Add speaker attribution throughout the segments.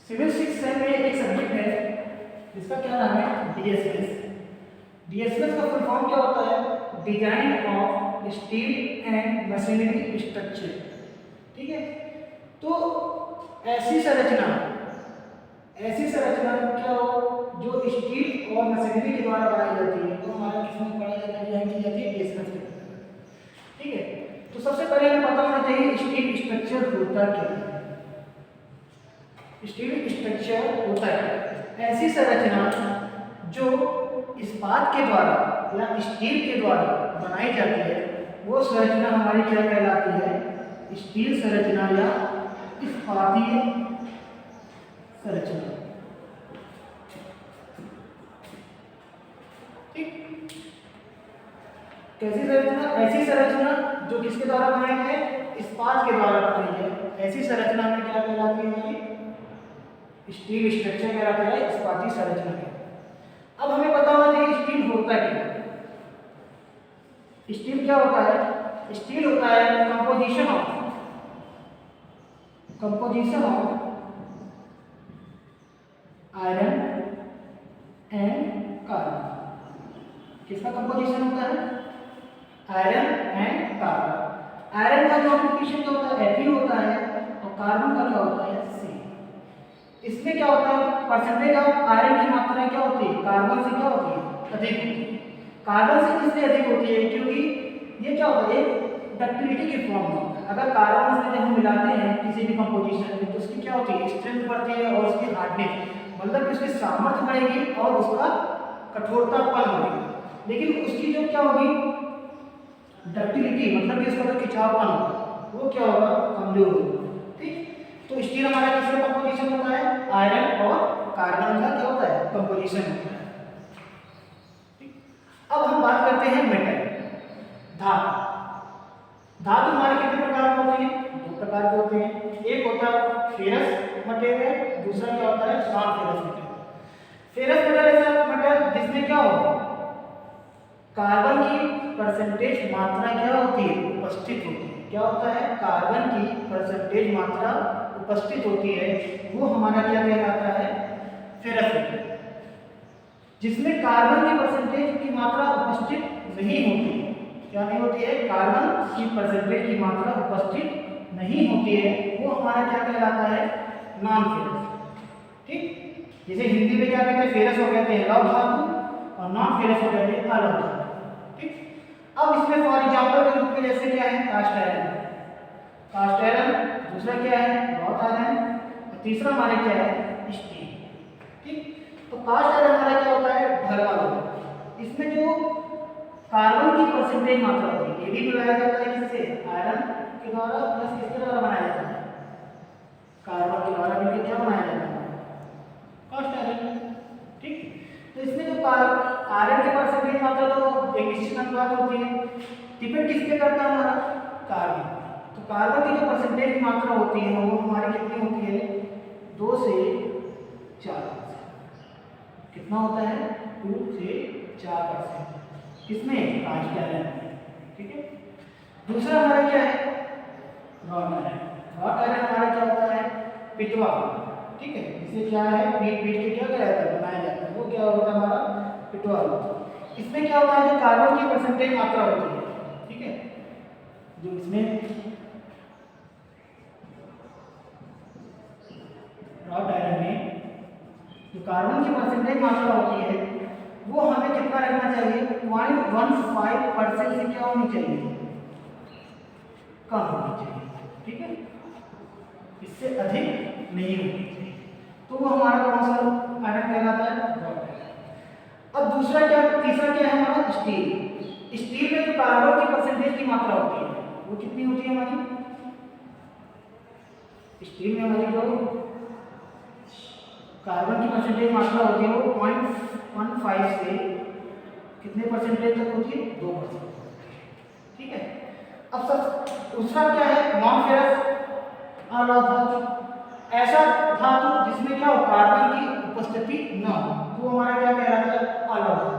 Speaker 1: Civil शिक्षा में एक सब्जेक्ट है जिसका क्या नाम है डीएसएस। डीएसएस का फुल फॉर्म क्या होता है? Design of steel and machinery structure. ठीक है, तो ऐसी संरचना क्या हो जो स्टील और मशीनरी के द्वारा बनाई जाती है, तो हमारा किसमें पढ़ाई जाती है डीएसएस के अंदर। ठीक है, तो सबसे पहले हमें पता होना चाहिए स्टील स्ट्रक्चर होता क्या है। स्टील स्ट्रक्चर होता है ऐसी संरचना जो इस्पात के द्वारा या स्टील के द्वारा बनाई जाती है, वो संरचना हमारी क्या कहलाती है? स्टील संरचना या इस्पातीय संरचना। ठीक, कैसी संरचना? ऐसी संरचना जो किसके द्वारा बनाई है? इस्पात के द्वारा बनाई है। ऐसी संरचना में क्या कहलाती है? स्टील स्ट्रक्चर कहलाता है, इस्पाती संरचना है। अब हमें पता होना चाहिए स्टील होता क्या है। स्टील क्या होता है? स्टील होता है composition of iron and carbon. किसका कंपोजिशन होता है? Iron and carbon. आयरन का कंपोजिशन क्या होता है? Fe होता है, और कार्बन का क्या होता है? C। इसमें क्या होता है? परसेंटेज ऑफ आयरन की मात्रा क्या होती है? कार्बन से क्या होती है? अधिक होती है। कार्बन से इसलिए अधिक होती है क्योंकि ये क्या होता है? डक्टिलिटी की फॉर्म में होता है। अगर कार्बन से जब हम मिलाते हैं किसी भी कंपोजिशन में, तो उसकी क्या होती है? स्ट्रेंथ बढ़ती है और उसकी हार्डनेस, मतलब कि उसकी सामर्थ्य बढ़ेगी और उसका कठोरतापन बढ़ेगी। लेकिन उसकी जो क्या होगी? डक्टिलिटी, मतलब कि उसका जो खिंचावपन होगा वो क्या होगा? कमजोर होगा। ठीक, तो स्टील हमारा किसका कंपोजिशन होता है? आयरन और कार्बन का क्या होता है? कंपोजिशन होता है। अब हम बात करते हैं मेटल, धातु। धातु हमारे कितने प्रकार के होते हैं? दो प्रकार के होते हैं। एक होता है फेरस मटेरियल, दूसरा क्या होता है? Non ferrous material. Ferrous material ऐसा मटेरियल जिसमें क्या होगा? कार्बन की परसेंटेज मात्रा क्या होती है? उपस्थित होती है। क्या होता है? कार्बन की परसेंटेज मात्रा उपस्थित होती है, वो हमारा क्या कहलाता है? Ferrous material. जिसमें कार्बन की परसेंटेज की मात्रा उपस्थित नहीं होती है। क्या नहीं होती है? कार्बन की परसेंटेज की मात्रा उपस्थित नहीं होती है, वो हमारा क्या कहलाता है? Non ferrous. ठीक, जैसे हिंदी में क्या कहते हैं? फेरस हो कहते हैं लौह धातु, और नॉन फेरस हो कहते हैं अलौह धातु। ठीक, अब इसमें फॉर एग्जांपल के रूप में जैसे क्या है? कास्ट आयरन, दूसरा क्या है? रॉथ आयरन, और तीसरा हमारे क्या है? स्टील। ठीक, तो कास्ट आयरन हमारा क्या होता है? भरवा लोहा। इसमें जो कार्बन की परसेंटेज मात्रा होती है, ये भी बनाया जाता है किससे? आयरन के द्वारा प्लस किसके द्वारा बनाया जाता है? कार्बन के द्वारा मिलकर क्या बनाया जाता है? Cast iron. ठीक, तो इसमें जो आयरन की परसेंटेज मात्रा तो एक निश्चित अनुपात होती है, डिपेंड किसके करता है? हमारा कार्बन। तो कार्बन की जो परसेंटेज मात्रा होती है वो हमारी कितनी होती है? 2 से 4%। कितना होता है? 2 से 4%। किसमें? कास्ट आयरन में। ठीक है, दूसरा हमारा क्या है? रॉथ आयरन। रॉथ आयरन हमारा क्या होता है? पिटवा। ठीक है, इसे क्या है? पीट के क्या किया जाता है? बनाया जाता है। वो क्या होता है? हमारा पिटवा। इसमें क्या होता है? जो कार्बन की परसेंटेज मात्रा होती है, ठीक है, जो इसमें रॉथ आयरन में जो कार्बन की परसेंटेज मात्रा होती है, वो हमें कितना रखना चाहिए? 0.15% से क्या होनी चाहिए? कम होनी चाहिए। ठीक है, इससे अधिक नहीं होनी चाहिए। तो वो हमारा कौन सा आयरन कहलाता है? रॉथ आयरन। अब दूसरा क्या? तीसरा क्या है हमारा? स्टील। स्टील में जो कार्बन की परसेंटेज की मात्रा होती है वो कितनी होती है हमारी? स्टील में हमारी जो कार्बन की परसेंटेज मात्रा होती है वो 0.15 से कितने परसेंटेज तक होती है? 2%। ठीक है, अब सब दूसरा क्या है? नॉन फेरस अलौह धातु। ऐसा धातु जिसमें क्या हो? कार्बन की उपस्थिति न हो, वो हमारा क्या कहलाता है? अलौह धातु।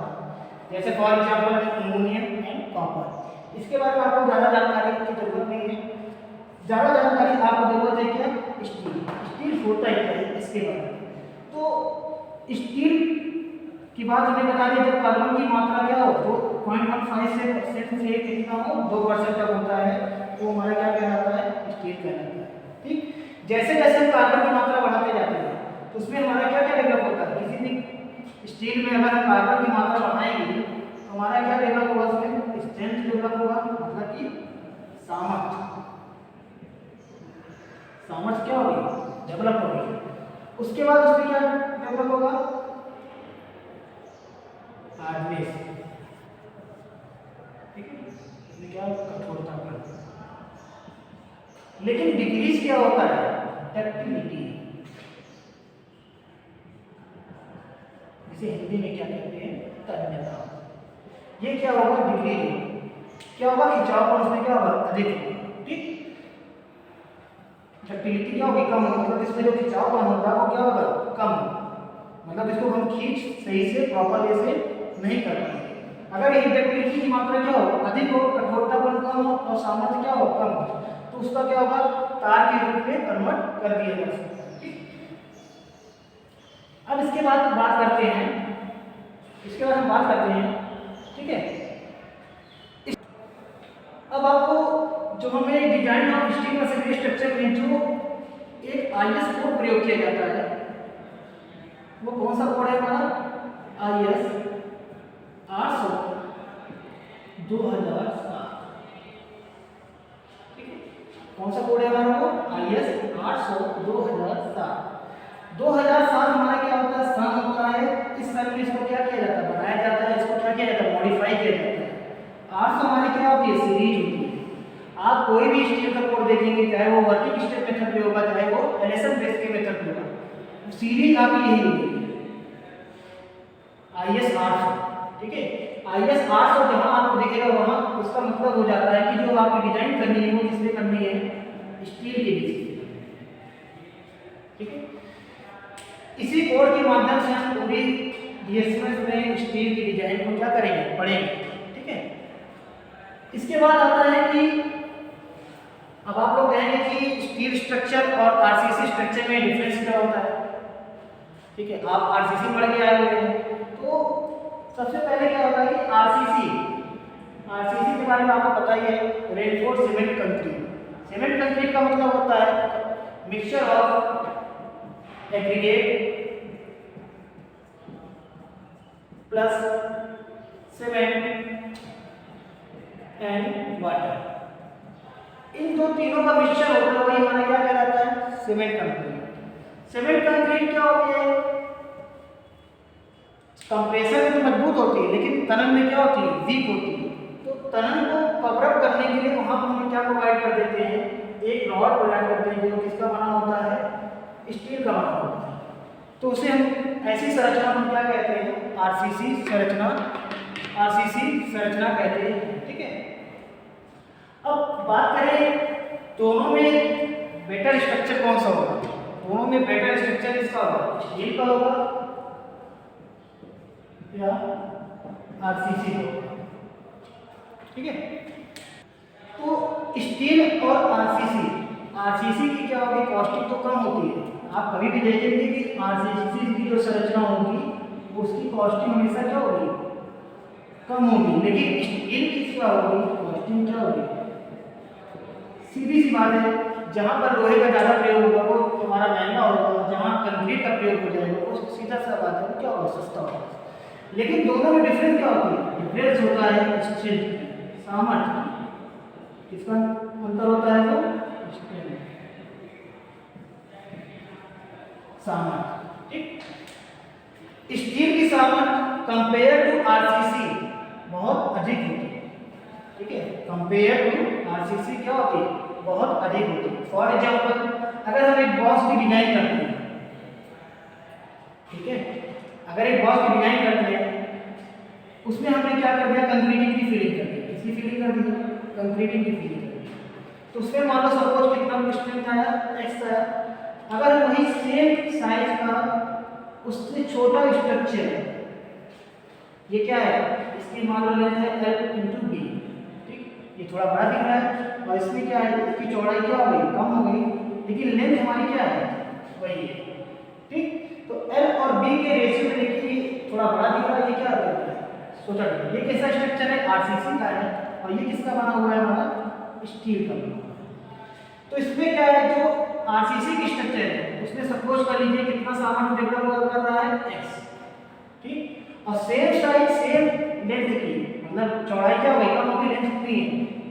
Speaker 1: जैसे for example ammonium and copper. इसके बारे में आपको ज़्यादा जानकारी की जरूरत नहीं है। ज़्यादा जानकारी आपको जरूरत है क्या? स्टील। स्टील होता है क्या? इसके बारे में स्टील की बात हमें बता दी, जब कार्बन की मात्रा क्या हो तो 0.15 से परसेंट से कितना हो 2% तक होता है, तो हमारा क्या कहलाता है, स्टील कहलाता है। ठीक, जैसे जैसे हम कार्बन की मात्रा बढ़ाते जाते हैं तो उसमें हमारा क्या क्या डेवलप होता है, किसी भी स्टील में अगर हम कार्बन की मात्रा बढ़ाएंगे तो हमारा क्या डेवलप होगा, उसमें स्ट्रेंथ डेवलप होगा, मतलब कि सामर्थ्य, सामर्थ्य क्या होगी, डेवलप होगी। उसके बाद उसमें क्या डेवलप होगा, हार्डनेस, ठीक है, इसमें क्या कठोरता का। लेकिन डिक्रीज क्या होता है, डक्टिलिटी, इसे हिंदी में क्या कहते हैं, तन्यता। ये क्या होगा, डिक्रीज, क्या होगा, खिंचावपन उसमें क्या होगा, अधिक होगा। ठीक, डक्टिलिटी क्या होगी, कम होगी, मतलब इसमें जो खिंचावपन होगा वो क्या होगा, कम होगा, मतलब इसको हम खींच सही से प्रॉपर वे से नहीं कर पाएंगे। अगर ये डक्टिलिटी की मात्रा क्या हो, अधिक हो, कठोरतापन कम हो और सामर्थ्य क्या हो, कम हो, तो उसका क्या होगा, तार के रूप में कन्वर्ट कर दिया जा सकता है। अब इसके बाद बात करते हैं, इसके बाद हम बात करते हैं, ठीक है। अब आपको जो हमें design of steel machinery structure में जो एक आईएस कोड प्रयोग किया जाता है, वो कौन सा कोड है हमारा, आईएस 800 2007। ठीक है, कौन सा कोड है हमारा, वो आईएस 800 2007। 2007 हमारा क्या होता है, सन होता है, इस सन में इसको क्या किया जाता है, बनाया जाता है, इसको क्या किया जाता है, मॉडिफाई किया जाता है। 800 हमारी क्या होती है, सीरीज होती है। आप कोई भी स्टील का कोड देखेंगे, चाहे वो वर्किंग स्टेप मेथड पे होगा, चाहे वो एलएसएम बेस के मेथड पे होगा, सीरीज आपकी यही होगी, आईएस 800। ठीक है, आईएस 800 जहां आपको दिखेगा वहां उसका मतलब हो जाता है कि जो आपकी डिजाइन करनी है वो किससे करनी है, स्टील के बीच। ठीक है, इसी कोड के माध्यम से हम पूरी डीएसएमएस में स्टील की डिजाइन को क्या करेंगे, पढ़ेंगे। ठीक है, इसके बाद आता है कि अब आप लोग कहेंगे कि स्टील स्ट्रक्चर और आरसीसी स्ट्रक्चर में डिफरेंस क्या होता है। ठीक है, आप आरसीसी पढ़ के आए हुए हैं, तो सबसे पहले क्या होता है कि आरसीसी के बारे में आपको पता ही है, reinforce cement concrete. Cement concrete का मतलब होता है mixture of aggregate plus cement and water, इन दो तीनों का मिक्सचर होता है, वही हमारा क्या कहलाता है, सीमेंट कंक्रीट। सीमेंट कंक्रीट क्या होती है, कंप्रेसर में तो मजबूत होती है लेकिन तनन में क्या होती है, वीक होती है। तो तनन को कवर अप करने के लिए वहां पर हम क्या प्रोवाइड कर देते हैं, एक रॉड प्रोवाइड करते हैं जो किसका बना होता है, स्टील का बना होता है। तो उसे हम ऐसी संरचना हम क्या कहते हैं, आरसीसी संरचना, आरसीसी संरचना कहते हैं। ठीक है, अब बात करें दोनों में बेटर स्ट्रक्चर कौन सा होगा, दोनों में बेटर स्ट्रक्चर इसका होगा, स्टील का होगा या आरसीसी होगा। ठीक है, तो स्टील और आरसीसी की क्या होगी, कॉस्टिंग तो कम होती है। आप कभी भी देखेंगे कि आरसीसी की जो संरचना होगी उसकी कॉस्टिंग हमेशा क्या होगी, कम होगी, लेकिन स्टील की क्या होगी, कॉस्टिंग क्या होगी। सीधी सी बात है, जहां पर लोहे का ज्यादा प्रयोग होगा वो हमारा महंगा होगा, जहां कंक्रीट का प्रयोग हो जाएगा वो सीधा सा बात है क्या होगा, सस्ता होगा। लेकिन दोनों में डिफरेंस क्या होती है, डिफरेंस होता है स्ट्रेंथ, सामर्थ्य, किसका अंतर होता है, वो स्ट्रेंथ, सामर्थ्य। ठीक, स्टील की सामर्थ्य कंपेयर टू आरसीसी बहुत अधिक होती है। ठीक है, कंपेयर टू आरसीसी क्या होती है, बहुत अधिक होती है। फॉर एग्जांपल, अगर हम एक बॉक्स की डिजाइन करते हैं, ठीक है, अगर एक बॉक्स की डिजाइन करते हैं उसमें हमने क्या कर दिया, कंक्रीटिंग की फिलिंग कर दी, किसकी फिलिंग कर दी, कंक्रीटिंग की फिलिंग कर दी, तो उसमें मान लो सपोज कितना स्ट्रेंथ आया, एक्स आया। अगर वही सेम साइज का उससे छोटा स्ट्रक्चर है, ये क्या है, इसकी मान लो लेंथ है L/B, ठीक, ये थोड़ा बड़ा दिख रहा है और इसमें क्या है, इसकी चौड़ाई क्या हो गई, कम हो गई, लेकिन लेंथ हमारी क्या है, वही है। ठीक, तो तो एल और बी के रेशियो में देखिए थोड़ा बड़ा दिख रहा है, ये क्या होता है, सोचा ये कैसा स्ट्रक्चर है, आरसीसी का है, और ये किसका बना हुआ है हमारा, स्टील का बना हुआ है। तो इसमें क्या है, जो आरसीसी की स्ट्रक्चर है उसमें सपोज कर लीजिए कितना सामान डेवलप कर रहा है, एक्स, ठीक, और सेम साइज सेम लेंथ की, मतलब चौड़ाई क्या होगी, कम होगी, लेंथ उतनी है,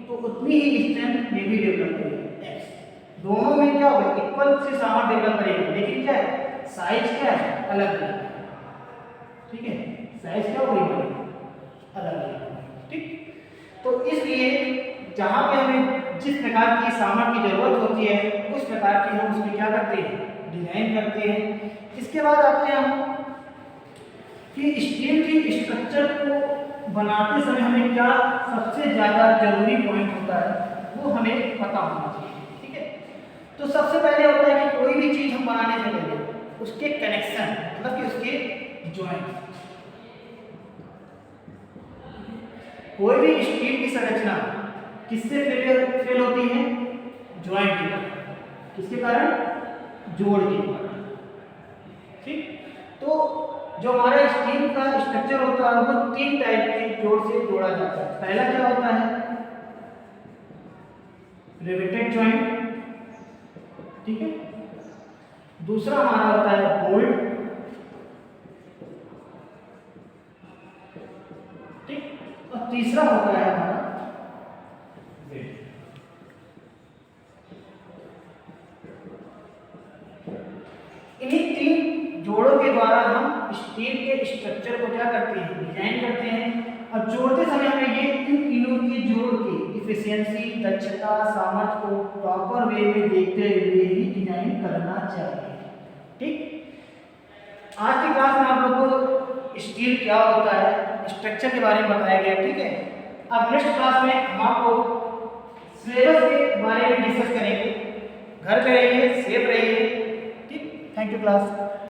Speaker 1: तो उतनी ही स्ट्रेंथ ये भी डेवलप करेगा, एक्स। दोनों में क्या होगा, इक्वल से सामान डेवलप करेगा, लेकिन क्या है, साइज क्या है, अलग अलग, ठीक है, साइज क्या होगी अलग अलग, ठीक। तो इसलिए जहां पे हमें जिस प्रकार की सामान की जरूरत होती है उस प्रकार की हम उसमें क्या करते हैं, डिजाइन करते हैं। इसके बाद आते हैं हम कि स्टील की स्ट्रक्चर को बनाते समय हमें क्या सबसे ज्यादा जरूरी पॉइंट होता है वो हमें पता होना चाहिए, ठीक है। तो सबसे पहले होता है कि कोई भी चीज हम बनाने से पहले उसके कनेक्शन, मतलब कि उसके जॉइंट, कोई भी स्टील की संरचना किससे फेल होती है, जॉइंट के कारण, किसके कारण, जोड़ के कारण, ठीक। तो जो हमारा स्टील का स्ट्रक्चर होता है वो 3 टाइप के जोड़ से जोड़ा जाता है। पहला क्या होता है, रिवेटेड जॉइंट, ठीक है। दूसरा हमारा होता है बोल्ट, ठीक, और तीसरा होता है हमारा वेल्ड। इन्हीं 3 जोड़ों के द्वारा हम स्टील के स्ट्रक्चर को क्या करते हैं, डिजाइन करते हैं। और जोड़ते समय हमें ये इन तीनों के जोड़ की इफिशियंसी, दक्षता, सामर्थ्य को प्रॉपर वे में देखते हुए ही डिजाइन करना चाहिए, ठीक। आज की क्लास में आप लोगों को स्टील क्या होता है, स्ट्रक्चर के बारे में बताया गया, ठीक है। अब नेक्स्ट क्लास में हम आपको सिलेबस के बारे में डिस्कस करेंगे। घर पे रहिए, सेफ रहिए, ठीक। Thank you class.